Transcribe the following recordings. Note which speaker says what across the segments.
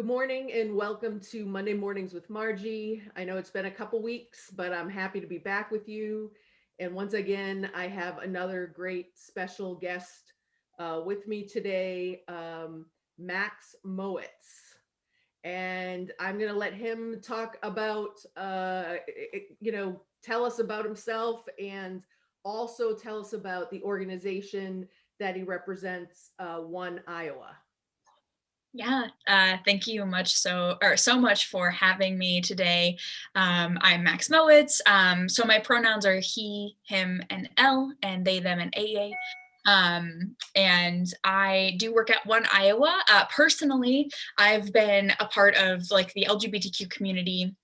Speaker 1: morning and welcome to Monday Mornings with Margie. I know it's been a couple weeks, but I'm happy to be back with you. And once again, I have another great special guest with me today, Max Mowitz. And I'm going to let him talk about, tell us about himself and also tell us about the organization that he represents, One Iowa.
Speaker 2: Yeah, thank you so much for having me today. I'm Max Mowitz. So my pronouns are he, him, and L, and they, them, and AA. And I do work at One Iowa. Personally, I've been a part of like the LGBTQ community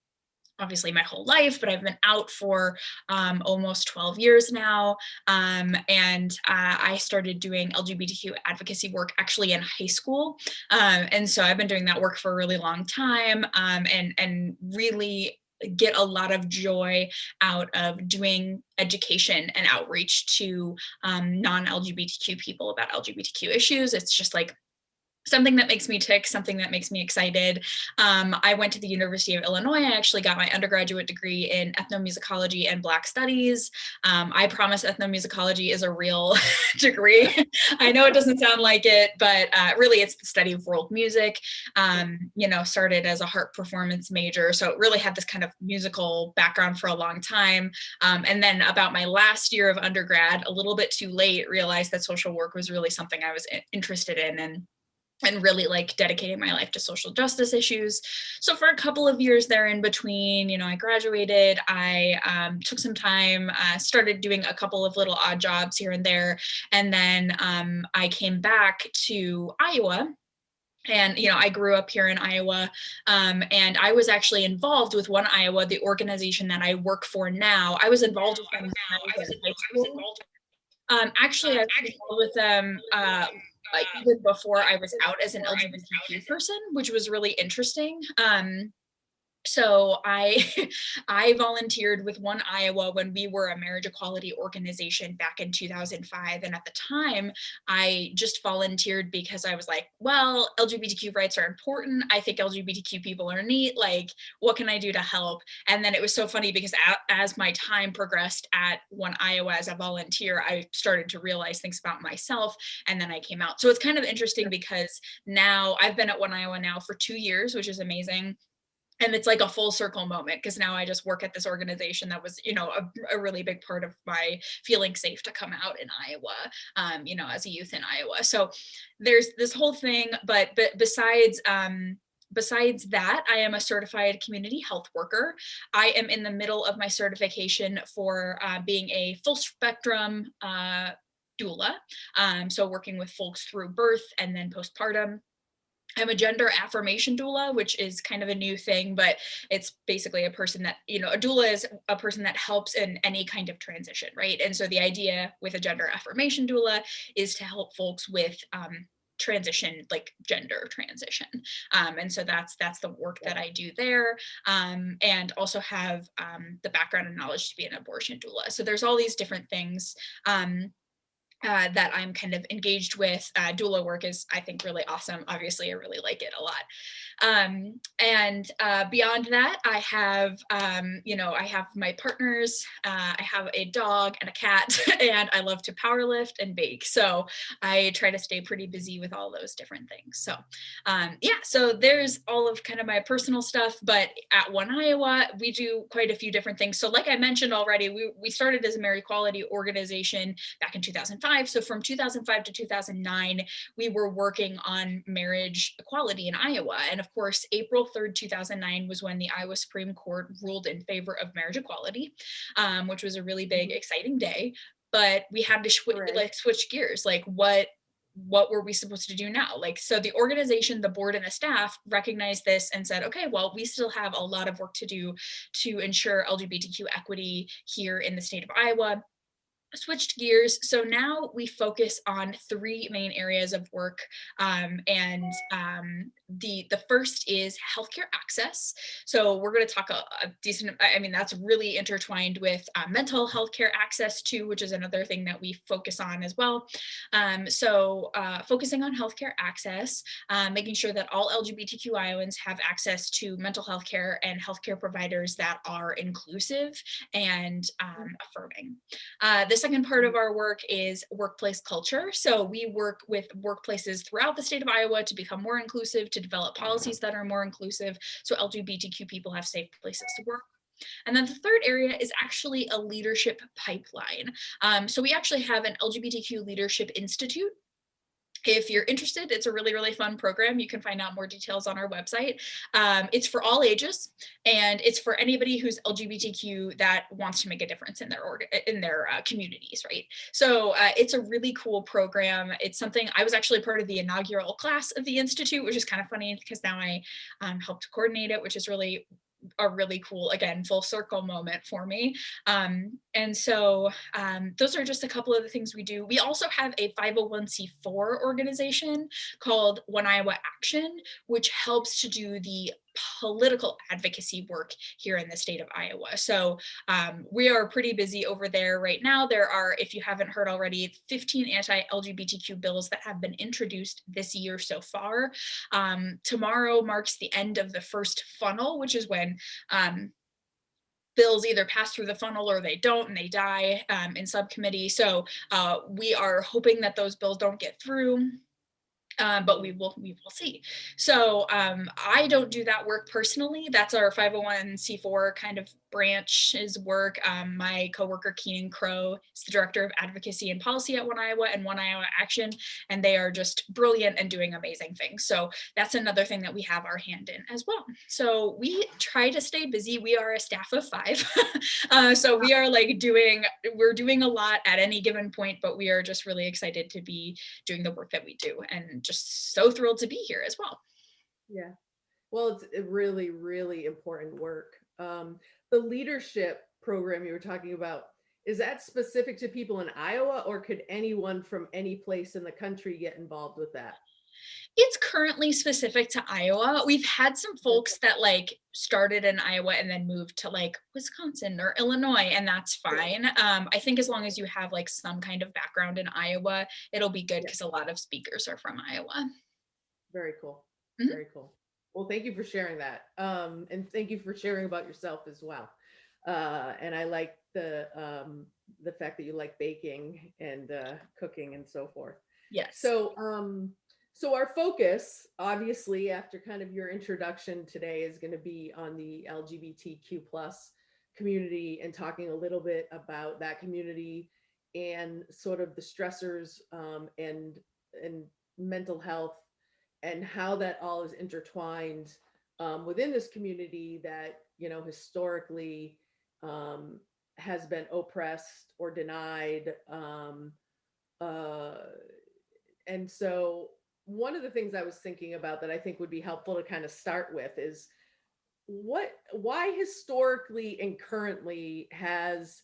Speaker 2: obviously my whole life, but I've been out for almost 12 years now. And I started doing LGBTQ advocacy work actually in high school. And so I've been doing that work for a really long time, and really get a lot of joy out of doing education and outreach to non-LGBTQ people about LGBTQ issues. It's just like something that makes me tick, something that makes me excited. I went to the University of Illinois. I actually got my undergraduate degree in ethnomusicology and Black studies. I promise ethnomusicology is a real degree. I know it doesn't sound like it, but really it's the study of world music. Started as a harp performance major. So it really had this kind of musical background for a long time. And then about my last year of undergrad, a little bit too late, realized that social work was really something I was interested in, and really like dedicating my life to social justice issues. So for a couple of years there in between, I graduated, I took some time, started doing a couple of little odd jobs here and there. And then I came back to Iowa. And, I grew up here in Iowa, and I was actually involved with One Iowa, the organization that I work for now. I was involved with them when I was in high school. Actually, I was involved with them like even before I was out as an LGBTQ person, which was really interesting. So I I volunteered with One Iowa when we were a marriage equality organization back in 2005. And at the time, I just volunteered because I was like, well, LGBTQ rights are important. I think LGBTQ people are neat. Like, what can I do to help? And then it was so funny because as my time progressed at One Iowa as a volunteer, I started to realize things about myself. And then I came out. So it's kind of interesting because now I've been at One Iowa now for 2 years, which is amazing. And it's like a full circle moment because now I just work at this organization that was, a really big part of my feeling safe to come out in Iowa, as a youth in Iowa. So there's this whole thing, but besides that, I am a certified community health worker. I am in the middle of my certification for being a full spectrum doula. So working with folks through birth and then postpartum. I'm a gender affirmation doula, which is kind of a new thing, but it's basically a person that, a doula is a person that helps in any kind of transition, right? And so the idea with a gender affirmation doula is to help folks with transition, like gender transition. And so that's the work that I do there, and also have the background and knowledge to be an abortion doula. So there's all these different things that I'm kind of engaged with. Doula work is, I think, really awesome. Obviously, I really like it a lot. And beyond that, I have, I have my partners, I have a dog and a cat, and I love to power lift and bake. So I try to stay pretty busy with all those different things. So so there's all of kind of my personal stuff, but at One Iowa, we do quite a few different things. So like I mentioned already, we started as a marriage equality organization back in 2005. So from 2005 to 2009, we were working on marriage equality in Iowa. And of course, April 3rd, 2009 was when the Iowa Supreme Court ruled in favor of marriage equality, which was a really big, exciting day. But we had to switch gears. Like, what were we supposed to do now? Like, so the organization, the board, and the staff recognized this and said, okay, well, we still have a lot of work to do to ensure LGBTQ equity here in the state of Iowa. Switched gears. So now we focus on three main areas of work. the first is healthcare access. So we're going to talk a decent, I mean, that's really intertwined with mental health care access too, which is another thing that we focus on as well. Focusing on healthcare access, making sure that all LGBTQ Iowans have access to mental health care and healthcare providers that are inclusive and affirming. The second part of our work is workplace culture. So we work with workplaces throughout the state of Iowa to become more inclusive, to develop policies that are more inclusive, so LGBTQ people have safe places to work. And then the third area is actually a leadership pipeline. So we actually have an LGBTQ Leadership Institute. If you're interested, it's a really, really fun program. You can find out more details on our website. It's for all ages, and it's for anybody who's LGBTQ that wants to make a difference in their communities, right? So it's a really cool program. It's something I was actually part of the inaugural class of the Institute, which is kind of funny because now I helped coordinate it, which is really a really cool, again, full circle moment for me. Those are just a couple of the things we do. We also have a 501c4 organization called One Iowa Action, which helps to do the political advocacy work here in the state of Iowa. So we are pretty busy over there right now. There are, if you haven't heard already, 15 anti-LGBTQ bills that have been introduced this year so far. Tomorrow marks the end of the first funnel, which is when bills either pass through the funnel or they don't and they die in subcommittee. So we are hoping that those bills don't get through. But we will see. So I don't do that work personally. That's our 501c4 kind of branch's work. My coworker Keenan Crow is the director of advocacy and policy at One Iowa and One Iowa Action, and they are just brilliant and doing amazing things. So that's another thing that we have our hand in as well. So we try to stay busy. We are a staff of 5. So we are we're doing a lot at any given point, but we are just really excited to be doing the work that we do, and just so thrilled to be here as well.
Speaker 1: Yeah. Well, it's a really, really important work. The leadership program you were talking about, is that specific to people in Iowa, or could anyone from any place in the country get involved with that?
Speaker 2: It's currently specific to Iowa. We've had some folks that started in Iowa and then moved to Wisconsin or Illinois, and that's fine. I think as long as you have some kind of background in Iowa, it'll be good because a lot of speakers are from Iowa.
Speaker 1: Very cool.
Speaker 2: Mhm.
Speaker 1: Very cool. Well, thank you for sharing that. And thank you for sharing about yourself as well. And I like the fact that you like baking and cooking and so forth.
Speaker 2: Yes.
Speaker 1: So our focus, obviously, after kind of your introduction today, is going to be on the LGBTQ plus community and talking a little bit about that community and sort of the stressors and mental health and how that all is intertwined within this community that, historically has been oppressed or denied. And so one of the things I was thinking about that I think would be helpful to kind of start with is why historically and currently has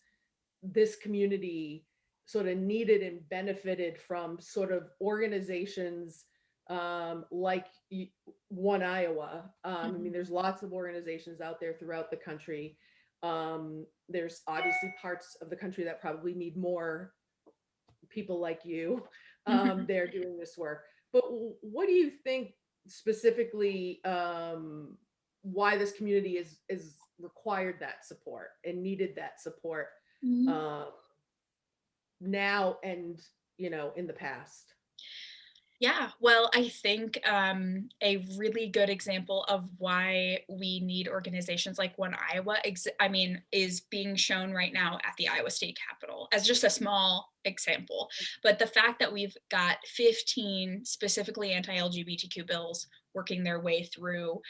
Speaker 1: this community sort of needed and benefited from sort of organizations like One Iowa. I mean, there's lots of organizations out there throughout the country. There's obviously parts of the country that probably need more people like you there doing this work. But what do you think specifically why this community is required that support and needed that support now and in the past?
Speaker 2: Yeah, well, I think a really good example of why we need organizations like One Iowa, is being shown right now at the Iowa State Capitol as just a small example. But the fact that we've got 15 specifically anti-LGBTQ bills working their way through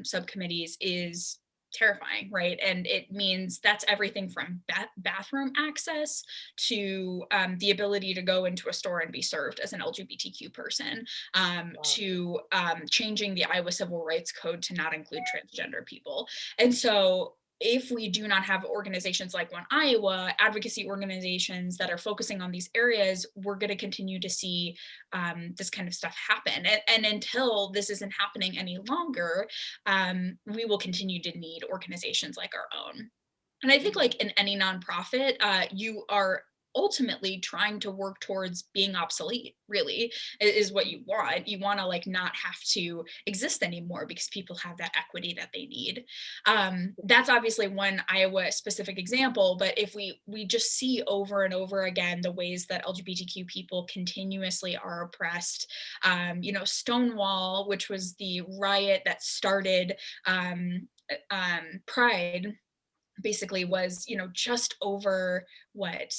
Speaker 2: subcommittees is terrifying, right? And it means that's everything from bathroom access to the ability to go into a store and be served as an LGBTQ person, to changing the Iowa Civil Rights Code to not include transgender people. And so if we do not have organizations like One Iowa, advocacy organizations that are focusing on these areas, we're going to continue to see this kind of stuff happen. And until this isn't happening any longer, we will continue to need organizations like our own. And I think, like in any nonprofit, you are ultimately trying to work towards being obsolete, really, is what you want. You want to like not have to exist anymore because people have that equity that they need. That's obviously one Iowa specific example, but if we just see over and over again the ways that LGBTQ people continuously are oppressed, Stonewall, which was the riot that started Pride, basically was, just over what,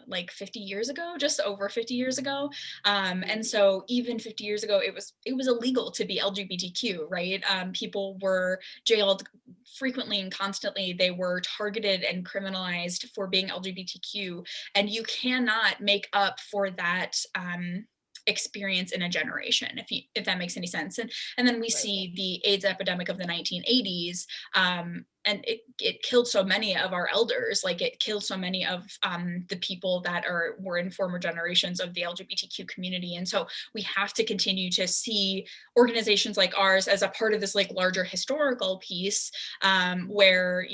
Speaker 2: like 50 years ago, just over 50 years ago. And so even 50 years ago, it was illegal to be LGBTQ, right? People were jailed frequently and constantly. They were targeted and criminalized for being LGBTQ. And you cannot make up for that experience in a generation, if that makes any sense. And then we see the AIDS epidemic of the 1980s, and it killed so many of our elders, like it killed so many of the people that were in former generations of the LGBTQ community. And so we have to continue to see organizations like ours as a part of this like larger historical piece, where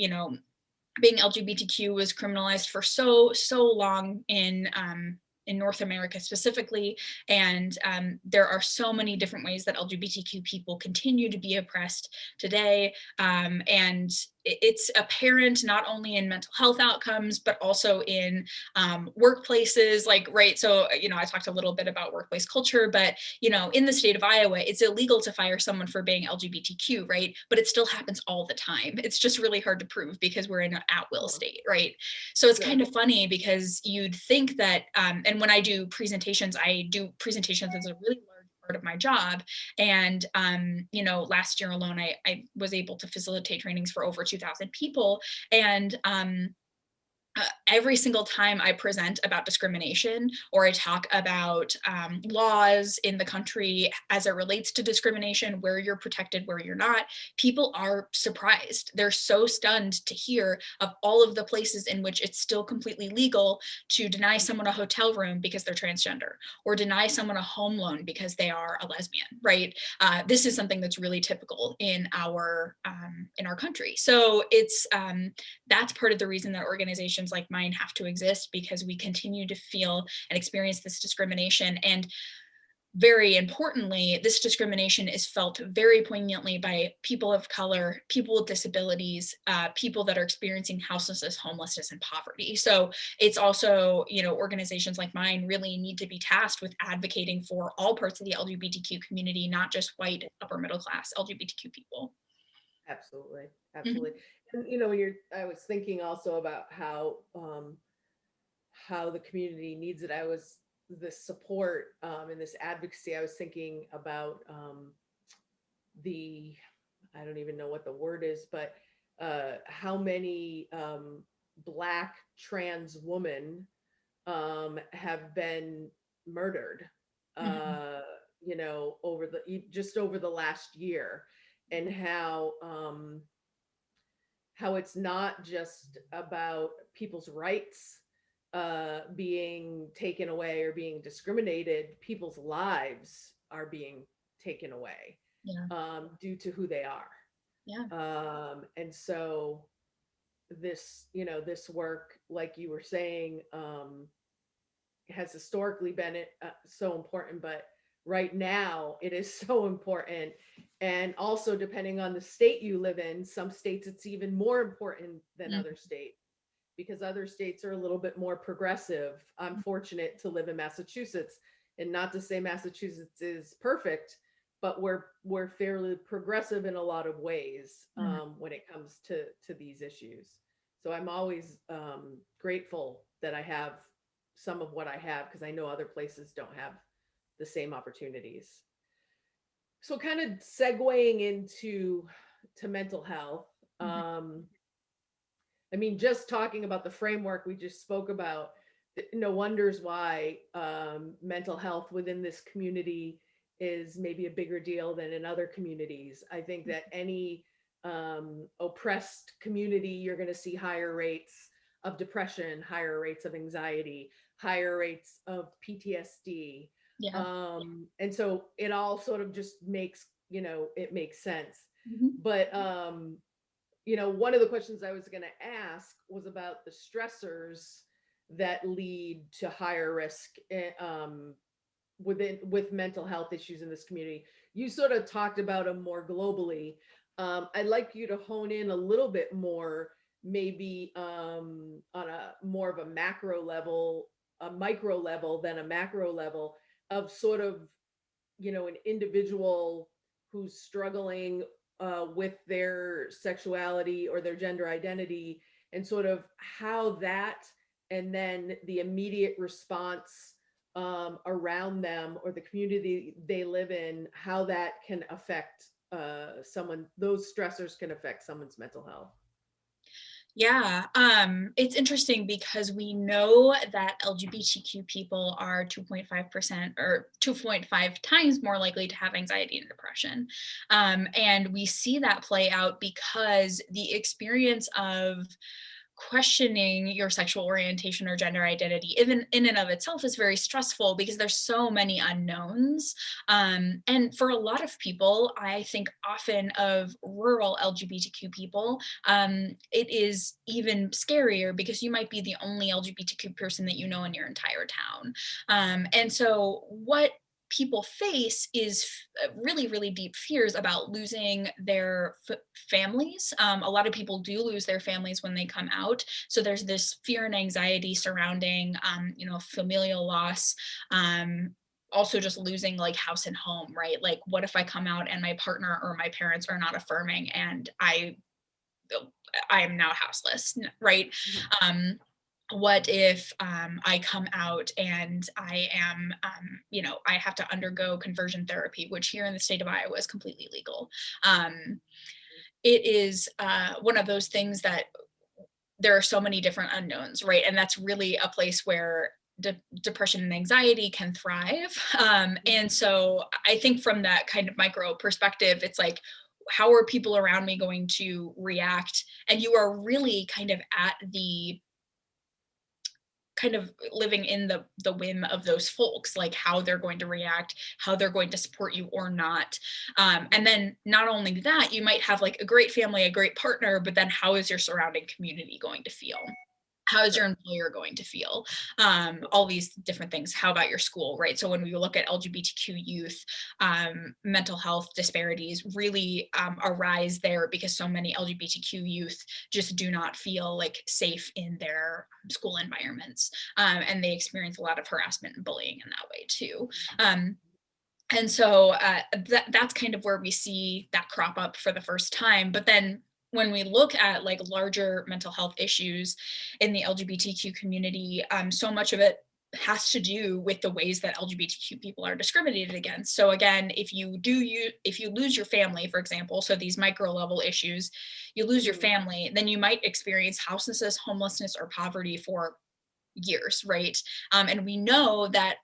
Speaker 2: being LGBTQ was criminalized for so long in North America specifically. And there are so many different ways that LGBTQ people continue to be oppressed today. And it's apparent not only in mental health outcomes, but also in workplaces, like, right. So, I talked a little bit about workplace culture, but, in the state of Iowa, it's illegal to fire someone for being LGBTQ, right? But it still happens all the time. It's just really hard to prove because we're in an at-will state, right? So it's kind of funny because you'd think that, and when I do presentations as a really large part of my job. And, last year alone, I was able to facilitate trainings for over 2,000 people. And every single time I present about discrimination or I talk about laws in the country as it relates to discrimination, where you're protected, where you're not, people are surprised. They're so stunned to hear of all of the places in which it's still completely legal to deny someone a hotel room because they're transgender, or deny someone a home loan because they are a lesbian, right? This is something that's really typical in our country. So it's that's part of the reason that organizations like mine have to exist, because we continue to feel and experience this discrimination. And very importantly, this discrimination is felt very poignantly by people of color, people with disabilities, people that are experiencing houselessness, homelessness, and poverty. So it's also, organizations like mine really need to be tasked with advocating for all parts of the LGBTQ community, not just white upper middle class LGBTQ people.
Speaker 1: Absolutely.
Speaker 2: Mhm.
Speaker 1: Absolutely. And I was thinking also about how the community needs it. I was this support and this advocacy. I was thinking about the I don't even know what the word is, but how many Black trans women have been murdered,
Speaker 2: Mhm.
Speaker 1: uh, over the last year, and how it's not just about people's rights being taken away or being discriminated. People's lives are being taken away
Speaker 2: Yeah.
Speaker 1: due to who they are.
Speaker 2: Yeah.
Speaker 1: And so this work, like you were saying, has historically been so important, but right now it is so important. And also, depending on the state you live in, some states it's even more important than
Speaker 2: Mhm.
Speaker 1: other states, because other states are a little bit more progressive. I'm fortunate to live in Massachusetts, and not to say Massachusetts is perfect, but we're fairly progressive in a lot of ways
Speaker 2: Mhm.
Speaker 1: when it comes to these issues. So I'm always grateful that I have some of what I have, because I know other places don't have the same opportunities. So kind of segueing into to mental health.
Speaker 2: Mhm.
Speaker 1: I mean, just talking about the framework we just spoke about, no wonders why mental health within this community is maybe a bigger deal than in other communities. I think that any oppressed community, you're going to see higher rates of depression, higher rates of anxiety, higher rates of PTSD.
Speaker 2: Yeah.
Speaker 1: And so it all sort of just makes, it makes sense.
Speaker 2: Mhm.
Speaker 1: But, one of the questions I was going to ask was about the stressors that lead to higher risk with mental health issues in this community. You sort of talked about them more globally. I'd like you to hone in a little bit more, maybe on a more of a macro level, a micro level than a macro level of sort of, an individual who's struggling with their sexuality or their gender identity, and sort of how that, and then the immediate response around them or the community they live in, how that can affect someone, those stressors can affect someone's mental health.
Speaker 2: Yeah, it's interesting because we know that LGBTQ people are 2.5% or 2.5 times more likely to have anxiety and depression. And we see that play out because the experience of questioning your sexual orientation or gender identity, even in and of itself, is very stressful because there's so many unknowns. And for a lot of people, I think often of rural LGBTQ people, it is even scarier because you might be the only LGBTQ person that you know in your entire town. And so what people face is really, really deep fears about losing their families. A lot of people do lose their families when they come out. So there's this fear and anxiety surrounding, familial loss. Also just losing like house and home, right? Like, what if I come out and my partner or my parents are not affirming and I am now houseless, right?
Speaker 1: Mhm.
Speaker 2: What if I come out and I am, I have to undergo conversion therapy, which here in the state of Iowa is completely legal. It is one of those things that there are so many different unknowns, right? And that's really a place where depression and anxiety can thrive. And so I think from that kind of micro perspective, it's like, how are people around me going to react? And you are really kind of at the kind of living in the whim of those folks, like how they're going to react, how they're going to support you or not. And then not only that, you might have like a great family, a great partner, but then how is your surrounding community going to feel? How is your
Speaker 1: Right.
Speaker 2: employer going to feel? All these different things. How about your school, right? So when we look at LGBTQ youth, mental health disparities really arise there because so many LGBTQ youth just do not feel like safe in their school environments. And they experience a lot of harassment and bullying in that way too. And so that's kind of where we see that crop up for the first time. But then when we look at like larger mental health issues in the LGBTQ community, so much of it has to do with the ways that LGBTQ people are discriminated against. So again, if you lose your family, for example, so these micro level issues, you lose your
Speaker 1: Mhm.
Speaker 2: family, then you might experience houselessness, homelessness, or poverty for years, right? And we know that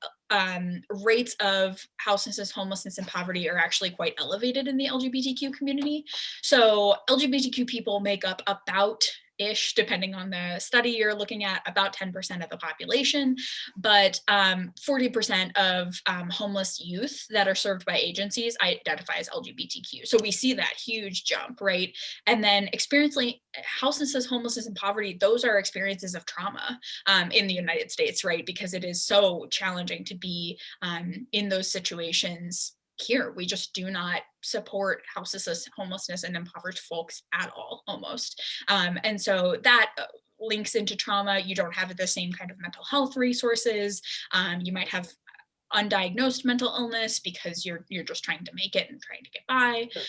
Speaker 2: rates of houselessness, homelessness, and poverty are actually quite elevated in the LGBTQ community. So LGBTQ people make up about ish, depending on the study you're looking at, about 10% of the population, but 40% of homeless youth that are served by agencies identify as LGBTQ. So we see that huge jump, right? And then experiencing houselessness, homelessness, and poverty, those are experiences of trauma in the United States, right? Because it is so challenging to be in those situations here. We just do not support houselessness, homelessness, and impoverished folks at all, almost. And so that links into trauma. You don't have the same kind of mental health resources. You might have undiagnosed mental illness because you're just trying to make it and trying to get by.
Speaker 1: Sure.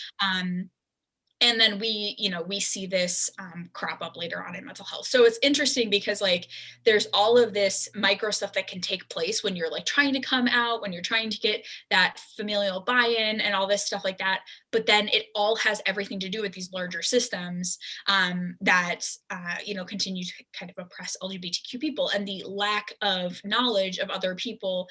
Speaker 2: And then we see this crop up later on in mental health. So it's interesting because like there's all of this micro stuff that can take place when you're like trying to come out, when you're trying to get that familial buy-in and all this stuff like that. But then it all has everything to do with these larger systems that continue to kind of oppress LGBTQ people, and the lack of knowledge of other people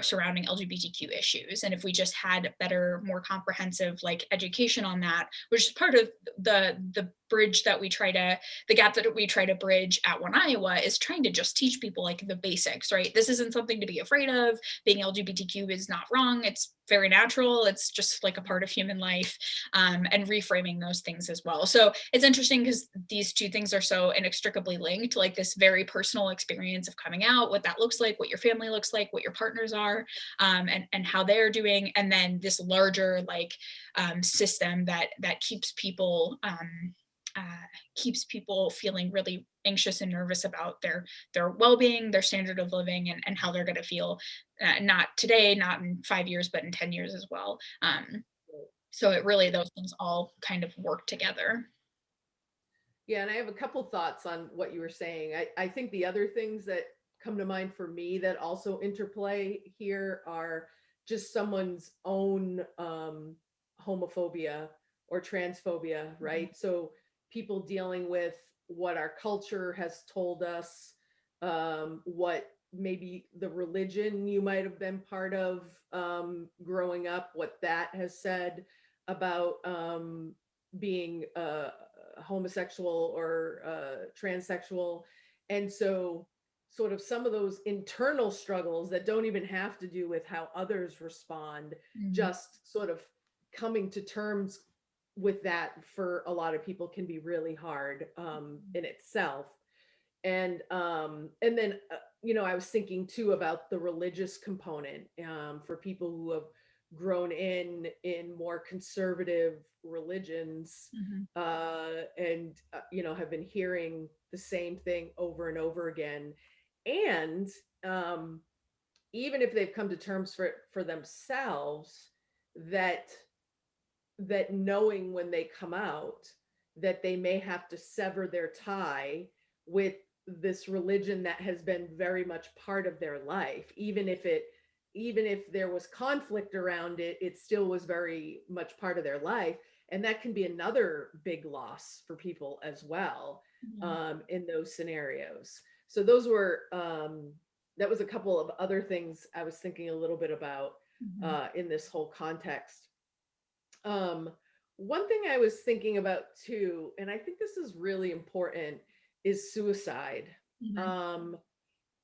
Speaker 2: surrounding LGBTQ issues. And if we just had better, more comprehensive like education on that, which is part part of the bridge that the gap that we try to bridge at One Iowa is trying to just teach people like the basics, right? This isn't something to be afraid of. Being LGBTQ is not wrong. It's very natural. It's just like a part of human life, and reframing those things as well. So it's interesting because these two things are so inextricably linked, like this very personal experience of coming out, what that looks like, what your family looks like, what your partners are, and how they're doing. And then this larger like system that keeps people feeling really anxious and nervous about their well-being, their standard of living, and how they're going to feel, not today, not in 5 years, but in 10 years as well. So it really, those things all kind of work together.
Speaker 1: Yeah, and I have a couple thoughts on what you were saying. I think the other things that come to mind for me that also interplay here are just someone's own homophobia or transphobia, right? So people dealing with what our culture has told us, what maybe the religion you might have been part of growing up, what that has said about being homosexual or transsexual. And so sort of some of those internal struggles that don't even have to do with how others respond, just sort of coming to terms with that for a lot of people can be really hard in itself. And then I was thinking too about the religious component for people who have grown in more conservative religions, and have been hearing the same thing over and over again. And even if they've come to terms for themselves, that knowing when they come out that they may have to sever their tie with this religion that has been very much part of their life, even if there was conflict around it, it still was very much part of their life. And that can be another big loss for people as well, in those scenarios. So those were that was a couple of other things I was thinking a little bit about in this whole context. One thing I was thinking about too, and I think this is really important, is suicide.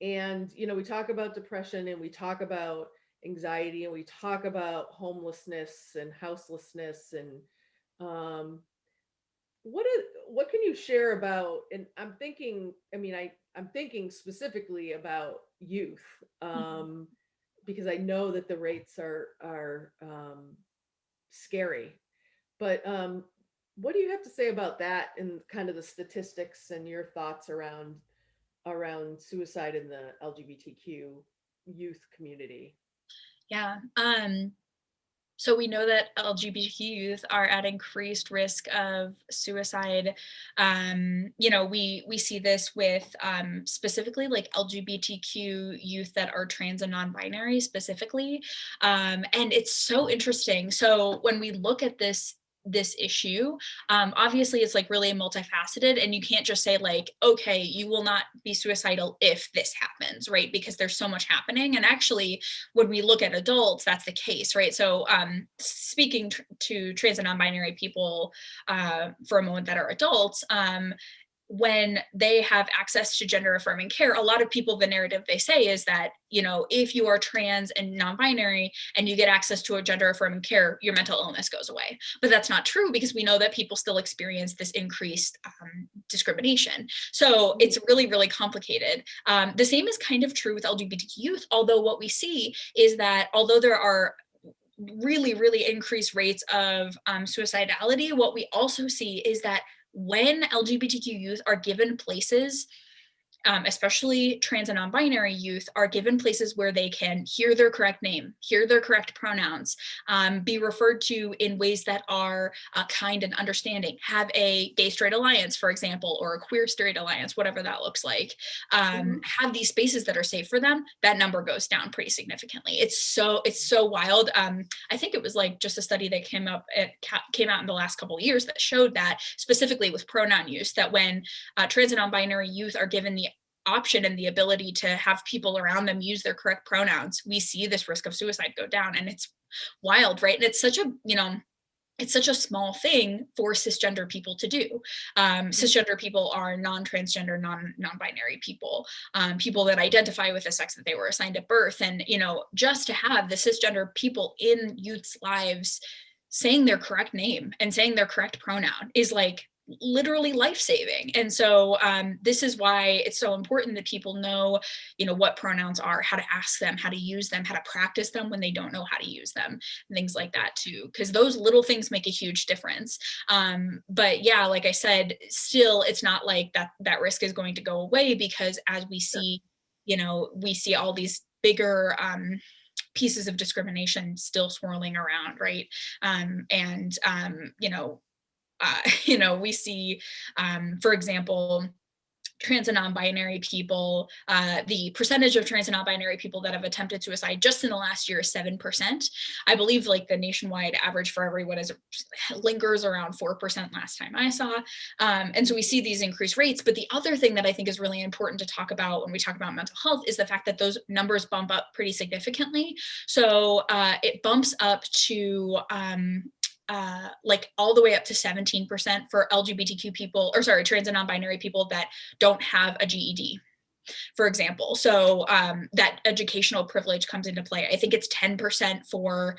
Speaker 1: And we talk about depression and we talk about anxiety and we talk about homelessness and houselessness, and what can you share about, and I'm thinking, I'm thinking specifically about youth, because I know that the rates are scary. But what do you have to say about that and kind of the statistics and your thoughts around suicide in the LGBTQ youth community?
Speaker 2: Yeah. So we know that LGBTQ youth are at increased risk of suicide. We see this with specifically like LGBTQ youth that are trans and non-binary specifically, and it's so interesting. So when we look at this issue, obviously it's like really multifaceted, and you can't just say like, okay, you will not be suicidal if this happens, right? Because there's so much happening. And actually when we look at adults, that's the case, right? So speaking to trans and non-binary people for a moment that are adults, when they have access to gender affirming care, a lot of people, the narrative they say is that, if you are trans and non-binary and you get access to a gender affirming care, your mental illness goes away. But that's not true, because we know that people still experience this increased discrimination. So it's really, really complicated. The same is kind of true with LGBTQ youth, although what we see is that although there are really, really increased rates of suicidality, what we also see is that when LGBTQ youth are given places, especially trans and non-binary youth, are given places where they can hear their correct name, hear their correct pronouns, be referred to in ways that are kind and understanding, have a gay straight alliance, for example, or a queer straight alliance, whatever that looks like, have these spaces that are safe for them, that number goes down pretty significantly. It's so wild. I think it was like just a study that came out in the last couple of years that showed that specifically with pronoun use, that when trans and non-binary youth are given the option and the ability to have people around them use their correct pronouns, we see this risk of suicide go down. And it's wild, right? And it's such a, it's such a small thing for cisgender people to do. Cisgender people are non-transgender, non-binary people, people that identify with the sex that they were assigned at birth. And, you know, just to have the cisgender people in youth's lives saying their correct name and saying their correct pronoun is like literally life-saving. And so this is why it's so important that people know, you know, what pronouns are, how to ask them, how to use them, how to practice them when they don't know how to use them, and things like that too, because those little things make a huge difference. But yeah, like I said, still it's not like that risk is going to go away, because as we see, you know, we see all these bigger pieces of discrimination still swirling around, right? You know, you know, we see, for example, trans and non-binary people, the percentage of trans and non-binary people that have attempted suicide just in the last year is 7%. I believe like the nationwide average for everyone is lingers around 4% last time I saw. And so we see these increased rates. But the other thing that I think is really important to talk about when we talk about mental health is the fact that those numbers bump up pretty significantly. So it bumps up to like all the way up to 17% for LGBTQ people, or sorry, trans and non-binary people that don't have a GED, for example. So that educational privilege comes into play. I think it's 10% for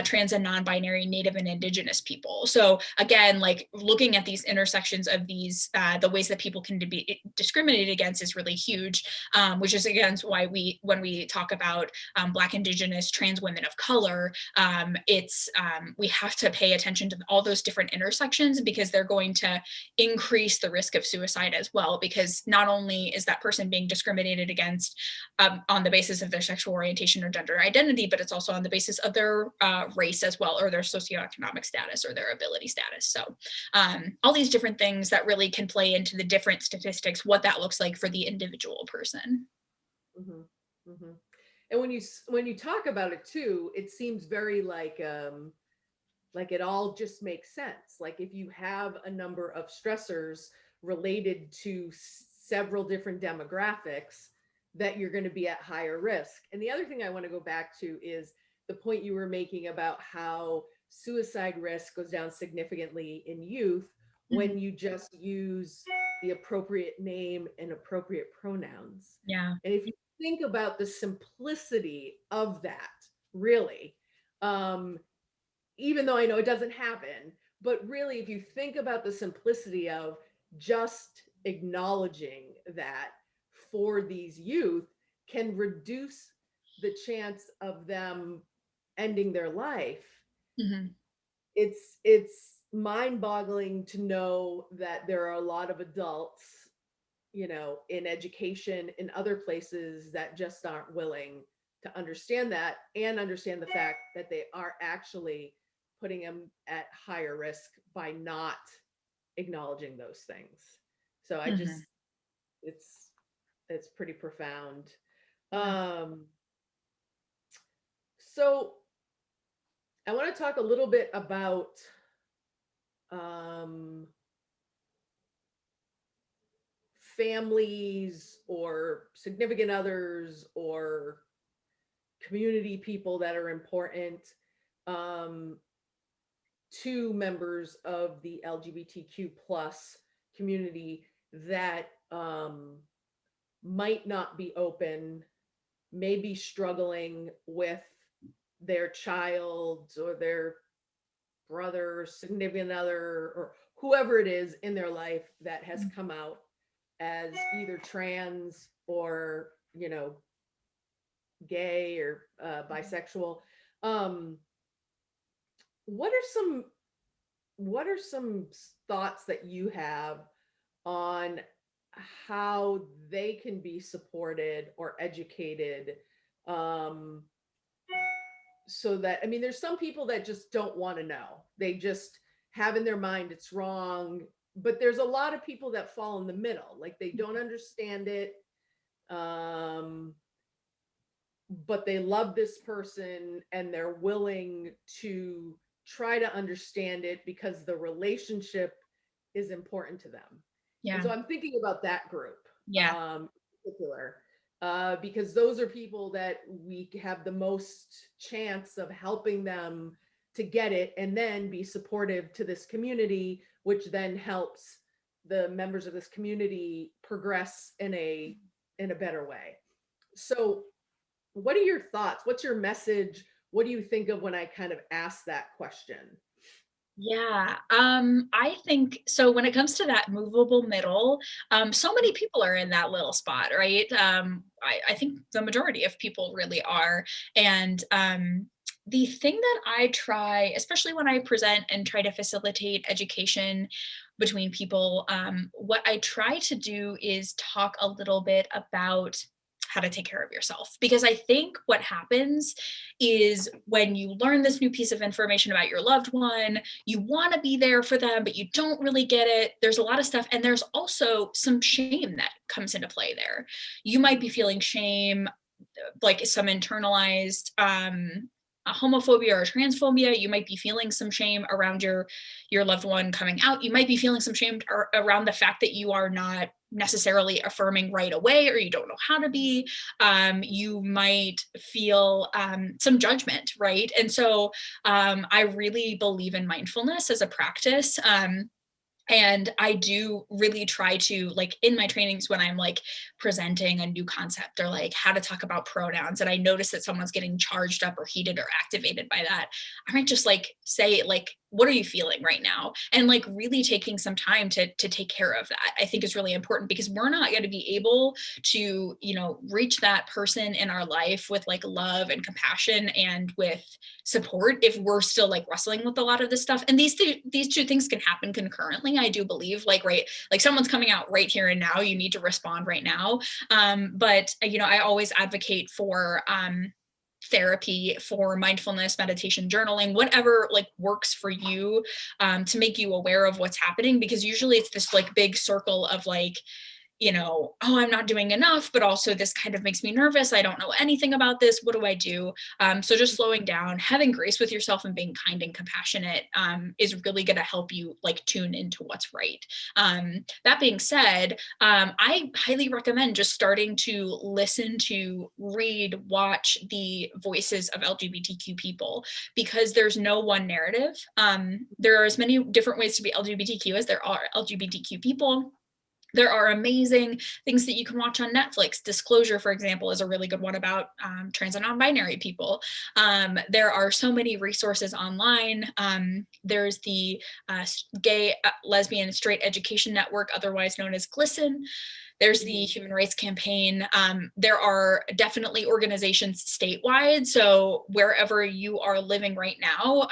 Speaker 2: trans and non-binary, Native and Indigenous people. So again, like looking at these intersections of these, the ways that people can be discriminated against is really huge, which is again why when we talk about Black, Indigenous, trans women of color, we have to pay attention to all those different intersections, because they're going to increase the risk of suicide as well, because not only is that person being discriminated against on the basis of their sexual orientation or gender identity, but it's also on the basis of their race as well, or their socioeconomic status or their ability status. So all these different things that really can play into the different statistics, what that looks like for the individual person.
Speaker 1: Mm-hmm. Mm-hmm. And when you talk about it too, it seems very like it all just makes sense. Like if you have a number of stressors related to several different demographics, that you're going to be at higher risk. And the other thing I want to go back to is the point you were making about how suicide risk goes down significantly in youth when you just use the appropriate name and appropriate pronouns.
Speaker 2: Yeah.
Speaker 1: And if you think about the simplicity of that, really, even though I know it doesn't happen, but really, if you think about the simplicity of just acknowledging that for these youth can reduce the chance of them ending their life.
Speaker 2: Mm-hmm.
Speaker 1: It's mind-boggling to know that there are a lot of adults, you know, in education in other places that just aren't willing to understand that and understand the fact that they are actually putting them at higher risk by not acknowledging those things. So I
Speaker 2: Mm-hmm.
Speaker 1: just, it's pretty profound.
Speaker 2: Yeah.
Speaker 1: So I want to talk a little bit about families or significant others or community people that are important um, to members of the LGBTQ plus community that might not be open, may be struggling with their child or their brother, significant other, or whoever it is in their life that has come out as either trans or, you know, gay or bisexual. Um, what are some thoughts that you have on how they can be supported or educated, so that, I mean, there's some people that just don't want to know, they just have in their mind it's wrong, but there's a lot of people that fall in the middle, like they don't understand it, um, but they love this person and they're willing to try to understand it because the relationship is important to them. And
Speaker 2: Yeah.
Speaker 1: so I'm thinking about that group
Speaker 2: Yeah.
Speaker 1: in particular, because those are people that we have the most chance of helping them to get it and then be supportive to this community, which then helps the members of this community progress in a better way. So what are your thoughts? What's your message? What do you think of when I kind of ask that question?
Speaker 2: Yeah, I think so. When it comes to that movable middle, so many people are in that little spot, right? I think the majority of people really are. And the thing that I try, especially when I present and try to facilitate education between people, what I try to do is talk a little bit about how to take care of yourself. Because I think what happens is when you learn this new piece of information about your loved one, you want to be there for them, but you don't really get it. There's a lot of stuff. And there's also some shame that comes into play there. You might be feeling shame, like some internalized a homophobia or transphobia. You might be feeling some shame around your loved one coming out. You might be feeling some shame around the fact that you are not necessarily affirming right away, or you don't know how to be. You might feel some judgment, right? And so I really believe in mindfulness as a practice. And I do really try to, like, in my trainings, when I'm like presenting a new concept or like how to talk about pronouns, and I notice that someone's getting charged up or heated or activated by that, I might just like say, like, what are you feeling right now? And like really taking some time to take care of that, I think is really important, because we're not going to be able to, reach that person in our life with like love and compassion and with support if we're still like wrestling with a lot of this stuff. And these two things can happen concurrently, I do believe. Like, right, like someone's coming out right here and now, you need to respond right now. But I always advocate for therapy, for mindfulness, meditation, journaling, whatever like works for you, to make you aware of what's happening. Because usually it's this like big circle of like, oh, I'm not doing enough, but also this kind of makes me nervous. I don't know anything about this. What do I do? So just slowing down, having grace with yourself, and being kind and compassionate is really going to help you like tune into what's right. That being said, I highly recommend just starting to listen to, read, watch the voices of LGBTQ people, because there's no one narrative. There are as many different ways to be LGBTQ as there are LGBTQ people. There are amazing things that you can watch on Netflix. Disclosure, for example, is a really good one about trans and non-binary people. There are so many resources online. There's the Gay, Lesbian, Straight Education Network, otherwise known as GLSEN. There's the Human Rights Campaign. There are definitely organizations statewide. So wherever you are living right now,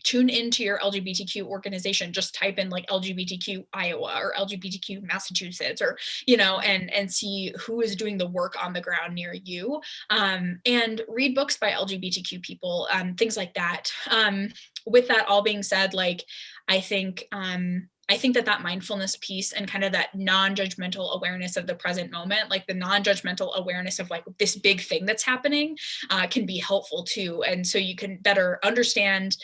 Speaker 2: tune into your LGBTQ organization. Just type in like LGBTQ Iowa or LGBTQ Massachusetts, or, and see who is doing the work on the ground near you. And read books by LGBTQ people, things like that. With that all being said, like, I think that mindfulness piece and kind of that non-judgmental awareness of the present moment, like the non-judgmental awareness of like this big thing that's happening, can be helpful too. And so you can better understand,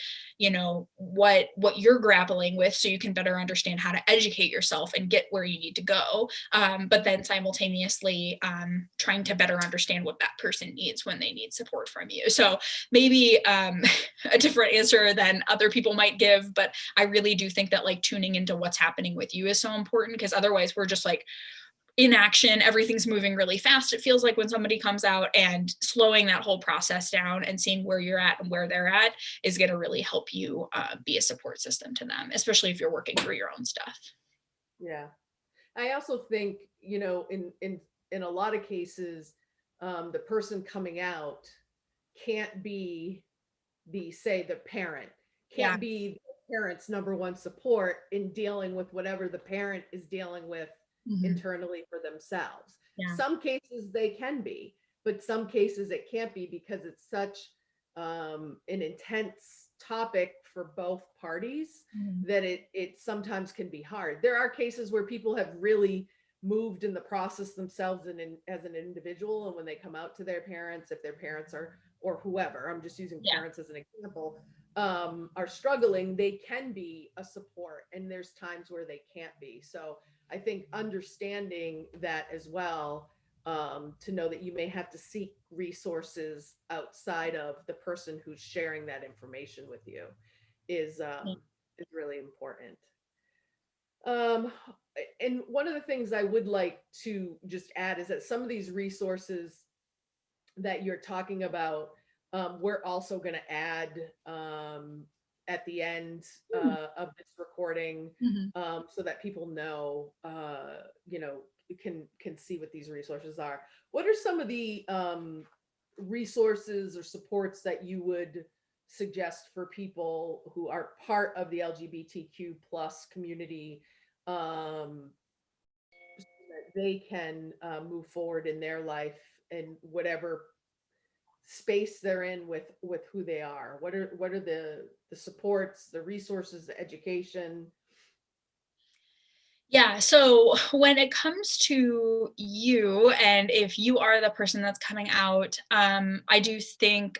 Speaker 2: what you're grappling with, so you can better understand how to educate yourself and get where you need to go. But then simultaneously trying to better understand what that person needs when they need support from you. So maybe a different answer than other people might give, but I really do think that like tuning into what's happening with you is so important, because otherwise we're just like in action, everything's moving really fast, it feels like, when somebody comes out. And slowing that whole process down and seeing where you're at and where they're at is going to really help you be a support system to them, especially if you're working through your own stuff.
Speaker 1: Yeah. I also think, in a lot of cases, the person coming out can't be the parent,
Speaker 2: Yeah.
Speaker 1: can't be the parent's number one support in dealing with whatever the parent is dealing with
Speaker 2: Mm-hmm.
Speaker 1: internally for themselves.
Speaker 2: Yeah.
Speaker 1: Some cases they can be, but some cases it can't be, because it's such an intense topic for both parties
Speaker 2: Mm-hmm.
Speaker 1: that it sometimes can be hard. There are cases where people have really moved in the process themselves and as an individual, and when they come out to their parents, if their parents are, or whoever, I'm just using
Speaker 2: Yeah.
Speaker 1: parents as an example, are struggling, they can be a support, and there's times where they can't be. So I think understanding that as well, to know that you may have to seek resources outside of the person who's sharing that information with you. is really important. Um, and one of the things I would like to just add is that some of these resources that you're talking about, we're also going to add at the end of this recording,
Speaker 2: Mhm.
Speaker 1: so that people know, you know, can see what these resources are. What are some of the resources or supports that you would suggest for people who are part of the LGBTQ plus community, um, so that they can move forward in their life in whatever space they're in with who they are? What are the supports, the resources, the education?
Speaker 2: Yeah, so when it comes to you, and if you are the person that's coming out, I do think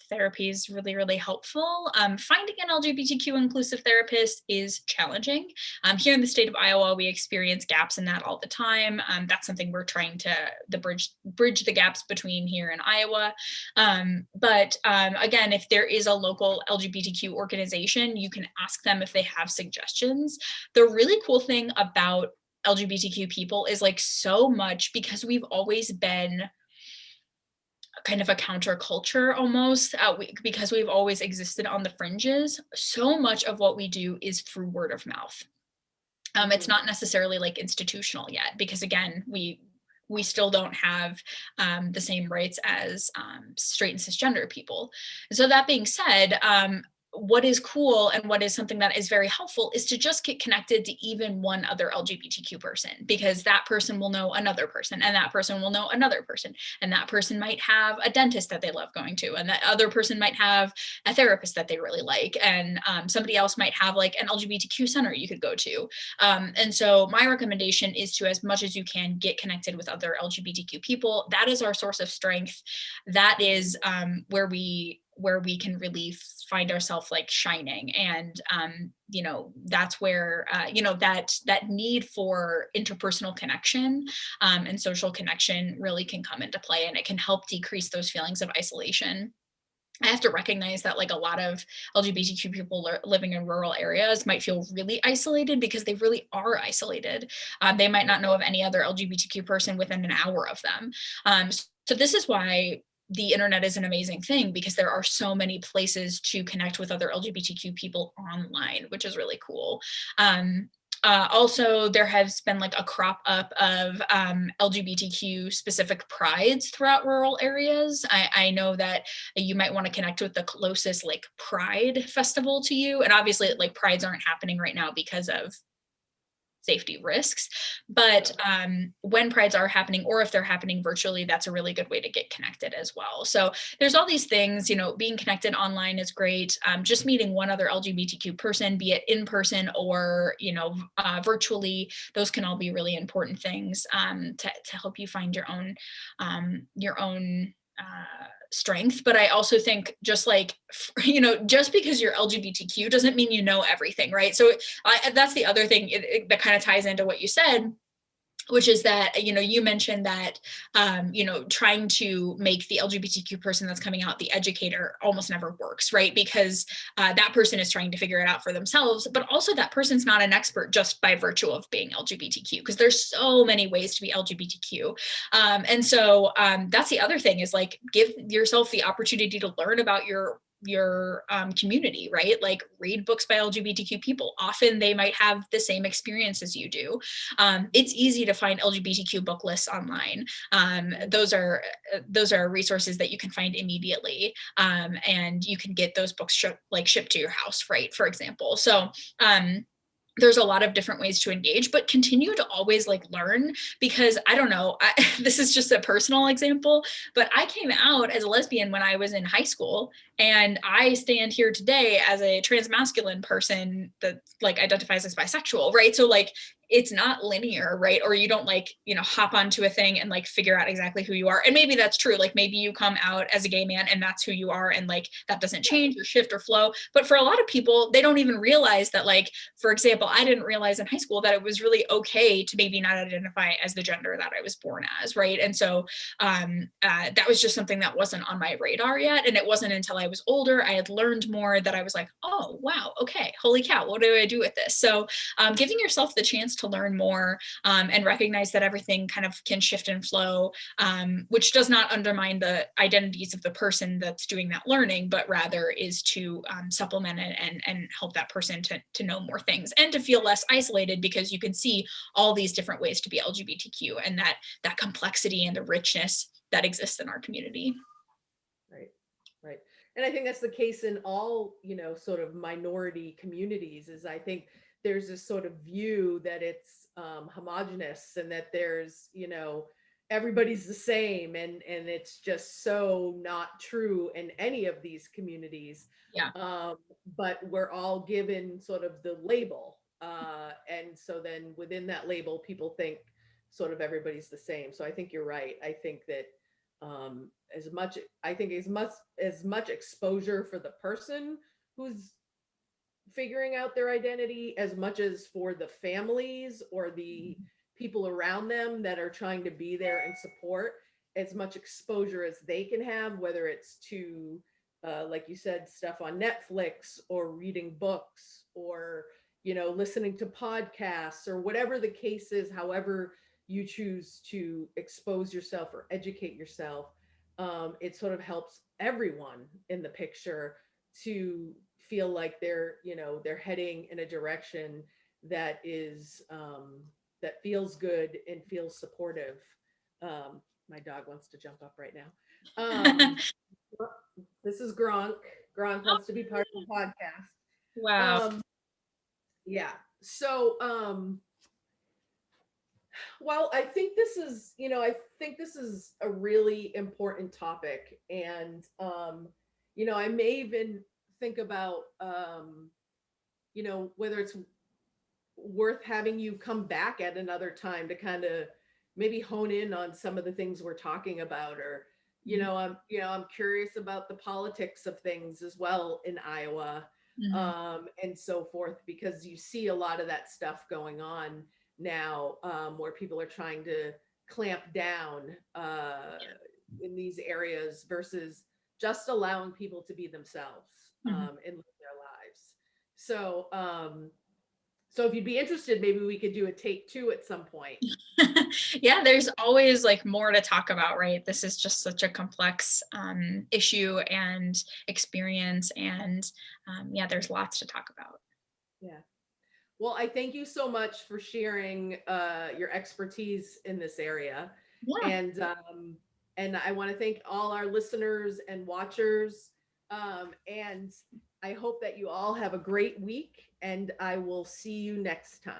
Speaker 2: therapy is really, really helpful. Finding an LGBTQ inclusive therapist is challenging. Here in the state of Iowa, we experience gaps in that all the time. That's something we're trying to bridge the gaps between here and Iowa. But again, if there is a local LGBTQ organization, you can ask them if they have suggestions. The really cool thing about LGBTQ people is like so much because we've always been kind of a counterculture almost because we've always existed on the fringes. So much of what we do is through word of mouth. It's
Speaker 1: Mhm.
Speaker 2: not necessarily like institutional yet because again, we still don't have the same rights as straight and cisgender people. So that being said, what is cool and what is something that is very helpful is to just get connected to even one other LGBTQ person, because that person will know another person and that person will know another person, and that person might have a dentist that they love going to, and that other person might have a therapist that they really like, and somebody else might have like an LGBTQ center you could go to. And so my recommendation is to, as much as you can, get connected with other LGBTQ people. That is our source of strength. That is where we can really find ourselves like shining. And you know, that's where you know, that need for interpersonal connection and social connection really can come into play, and it can help decrease those feelings of isolation. I have to recognize that like a lot of LGBTQ people living in rural areas might feel really isolated because they really are isolated. They might not know of any other LGBTQ person within an hour of them. So this is why the internet is an amazing thing, because there are so many places to connect with other LGBTQ people online, which is really cool. Also, there has been like a crop up of LGBTQ specific prides throughout rural areas. I know that you might want to connect with the closest like pride festival to you. And obviously, like prides aren't happening right now because of safety risks. But
Speaker 1: Sure.
Speaker 2: when prides are happening, or if they're happening virtually, that's a really good way to get connected as well. So there's all these things, you know, being connected online is great. Just meeting one other LGBTQ person, be it in person or, you know, virtually, those can all be really important things to help you find your own strength. But I also think, just like, you know, just because you're LGBTQ doesn't mean you know everything, right? So that's the other thing that kind of ties into what you said, which is that, you know, you mentioned that you know, trying to make the LGBTQ person that's coming out the educator almost never works, right? Because that person is trying to figure it out for themselves, but also that person's not an expert just by virtue of being LGBTQ, because there's so many ways to be LGBTQ. And so that's the other thing, is like, give yourself the opportunity to learn about your community, right? Like, read books by LGBTQ people. Often they might have the same experience as you do. It's easy to find LGBTQ book lists online. Those are resources that you can find immediately, and you can get those books shipped to your house, right? For example. So there's a lot of different ways to engage, but continue to always like learn, because I don't know, this is just a personal example, but I came out as a lesbian when I was in high school, and I stand here today as a trans masculine person that like identifies as bisexual, right? So like, it's not linear, right? Or you don't like, hop onto a thing and like figure out exactly who you are. And maybe that's true. Like maybe you come out as a gay man and that's who you are. And like that doesn't change or shift or flow. But for a lot of people, they don't even realize that, like, for example, I didn't realize in high school that it was really okay to maybe not identify as the gender that I was born as, right? And so that was just something that wasn't on my radar yet. And it wasn't until I was older, I had learned more, that I was like, oh, wow, okay, holy cow, what do I do with this? So giving yourself the chance to learn more and recognize that everything kind of can shift and flow, which does not undermine the identities of the person that's doing that learning, but rather is to supplement it and help that person to know more things and to feel less isolated, because you can see all these different ways to be LGBTQ and that complexity and the richness that exists in our community.
Speaker 1: Right, right. And I think that's the case in all, sort of minority communities. Is I think there's this sort of view that it's homogenous, and that there's, everybody's the same, and it's just so not true in any of these communities.
Speaker 2: Yeah.
Speaker 1: But we're all given sort of the label, and so then within that label, people think sort of everybody's the same. So I think you're right. I think that as much exposure for the person who's figuring out their identity, as much as for the families or the people around them that are trying to be there and support, as much exposure as they can have, whether it's to like you said, stuff on Netflix, or reading books, or listening to podcasts, or whatever the case is, however you choose to expose yourself or educate yourself. It sort of helps everyone in the picture to feel like they're heading in a direction that is that feels good and feels supportive. My dog wants to jump up right now. This is Gronk. Gronk wants to be part of the podcast.
Speaker 2: Wow.
Speaker 1: Yeah. So well, I think this is, a really important topic. And I may even think about whether it's worth having you come back at another time to kind of maybe hone in on some of the things we're talking about. Or I'm curious about the politics of things as well in Iowa, and so forth, because you see a lot of that stuff going on now, where people are trying to clamp down in these areas versus just allowing people to be themselves and live their lives. So if you'd be interested, maybe we could do a take 2 at some point.
Speaker 2: Yeah, there's always like more to talk about, right? This is just such a complex issue and experience, and yeah, there's lots to talk about.
Speaker 1: Yeah. Well, I thank you so much for sharing your expertise in this area.
Speaker 2: Yeah.
Speaker 1: And I want to thank all our listeners and watchers. And I hope that you all have a great week, and I will see you next time.